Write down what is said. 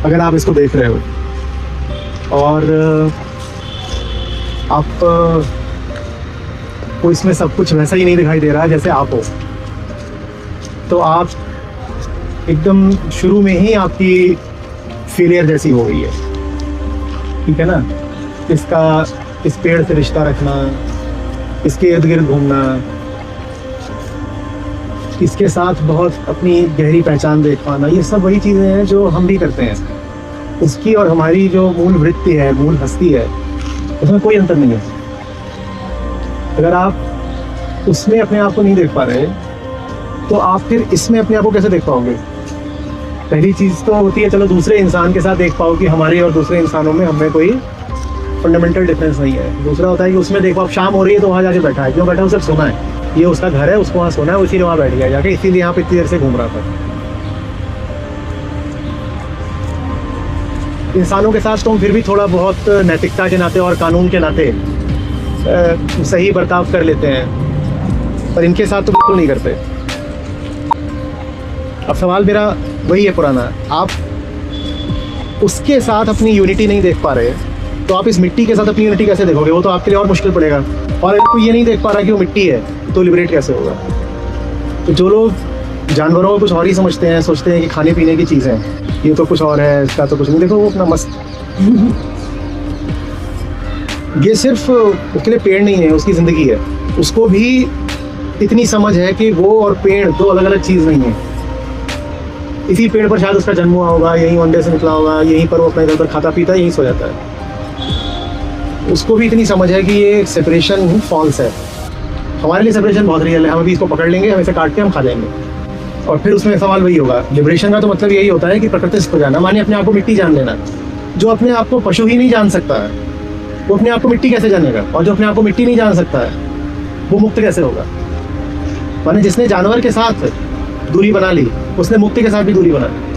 अगर आप इसको देख रहे हो और आप को इसमें सब कुछ वैसा ही नहीं दिखाई दे रहा है जैसे आप हो, तो आप एकदम शुरू में ही आपकी फेलियर जैसी हो गई है, ठीक है ना। इस पेड़ से रिश्ता रखना, इसके इर्द गिर्द घूमना, इसके साथ बहुत अपनी गहरी पहचान देख पाना, ये सब वही चीज़ें हैं जो हम भी करते हैं। उसकी और हमारी जो मूल वृत्ति है, मूल हस्ती है, उसमें कोई अंतर नहीं है। अगर आप उसमें अपने आप को नहीं देख पा रहे तो आप फिर इसमें अपने आप को कैसे देख पाओगे? पहली चीज़ तो होती है चलो दूसरे इंसान के साथ देख पाओ कि हमारे और दूसरे इंसानों में हमें कोई फंडामेंटल डिफरेंस नहीं है। दूसरा होता है कि उसमें देखो आप शाम हो रही है तो वहाँ जाके बैठा है, क्यों बैठा है? उसे सोना है, ये उसका घर है, उसको वहाँ सोना है, इसीलिए वहाँ बैठ गया जाके, इसीलिए यहाँ पे इतनी देर से घूम रहा था। इंसानों के साथ तो हम फिर भी थोड़ा बहुत नैतिकता के नाते और कानून के नाते सही बर्ताव कर लेते हैं, पर इनके साथ तो बिल्कुल नहीं करते। अब सवाल मेरा वही है पुराना, आप उसके साथ अपनी यूनिटी नहीं देख पा रहे तो आप इस मिट्टी के साथ अपनी यूनिटी कैसे देखोगे? वो तो आपके लिए और मुश्किल पड़ेगा। और अगर कोई ये नहीं देख पा रहा कि वो मिट्टी है तो लिबरेट कैसे होगा? तो जो लोग जानवरों को कुछ और ही समझते हैं, सोचते हैं कि खाने पीने की चीज़ है, ये तो कुछ और है, इसका तो कुछ नहीं, देखो वो अपना मस्त ये सिर्फ उसके लिए पेड़ नहीं है, उसकी ज़िंदगी है। उसको भी इतनी समझ है कि वो और पेड़ दो अलग अलग चीज़ नहीं है। इसी पेड़ पर शायद उसका जन्म हुआ होगा, यहीं अंडे से निकला होगा, यहीं पर वो अपने घर पर खाता पीता है, यहीं सो जाता है। उसको भी इतनी समझ है कि ये सेपरेशन फॉल्स है। हमारे लिए सेपरेशन बहुत रियल है, हम अभी इसको पकड़ लेंगे, हम इसे काट के हम खा लेंगे। और फिर उसमें सवाल वही होगा, लिबरेशन का तो मतलब यही होता है कि प्रकृति को जाना, मानिए अपने आप को मिट्टी जान लेना। जो अपने आप को पशु ही नहीं जान सकता है वो अपने आप को मिट्टी कैसे जानेगा? और जो अपने आप को मिट्टी नहीं जान सकता है वो मुक्त कैसे होगा? माने जिसने जानवर के साथ दूरी बना ली उसने मुक्ति के साथ भी दूरी बना ली।